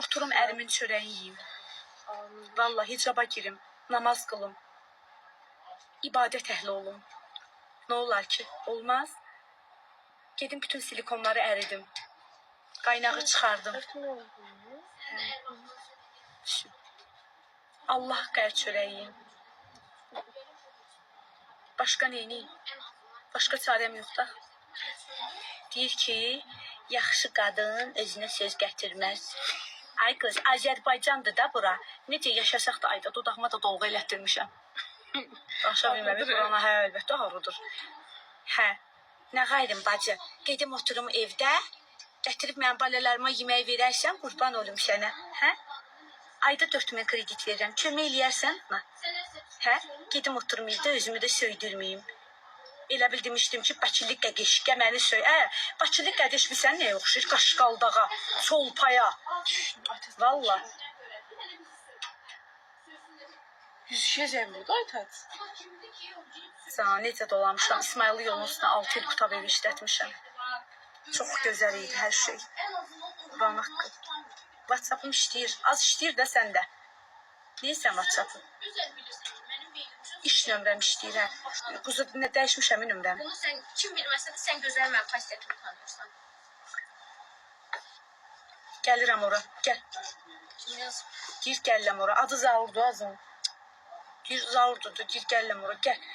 Oturum ərimin çörəyi yiyim. Vallahi hicaba girim, namaz qılım. İbadət əhli olum. Nə olar ki? Olmaz. Gedim bütün silikonları əridim. Qaynağı çıxardım. Allah qər çörəyiyim. Başqa neyini? Başqa çarəm yox da. Deyir ki, yaxşı qadın özünə söz gətirməz. Ay qız, Azərbaycandır da bura. Necə yaşasaq da ayda dodağıma da dolğa elətdirmişəm. Danışa bilməmək, burana hə, əlbəttə ağrıdır. Hə, nə qayrim bacı, gedim oturum evdə, gətirib mənim balalarıma yemək verərsən, qurban olum sənə. Hə? Ayda 4000 kredit verirəm, kömək eləyərsən mı? Hə? Gedim oturum evdə, özümü də söydürməyim. Elə bil demişdim ki, Bakılı qəqeşqə məni söy. Bakılı qəqeş bilsən nəyə oxşayır? Qaşqaldağa, çolpaya. Valla. Yüzüşəcəm burada, aytat. Sana necə dolamışam, İsmailli yolun üstünə 6 il qutab evi işlətmişəm. Çox gözəl idi hər şey. Quran haqqı. WhatsApp-ım işləyir, az işləyir də səndə. Neysən WhatsApp-ım? İş nömrəm işləyir, hə. Quzu dəyişmişəm nömrəmi. Bunu sən kim bilməsə də sən gözəl mənim xasiyyətimi tanıyırsan. Gəlirəm ora, gəl. Kim yazıb? Gir gəlirəm ora. Adı Zaurdur, azın. Gir Zaurdur, gir gəlirəm ora, gəl.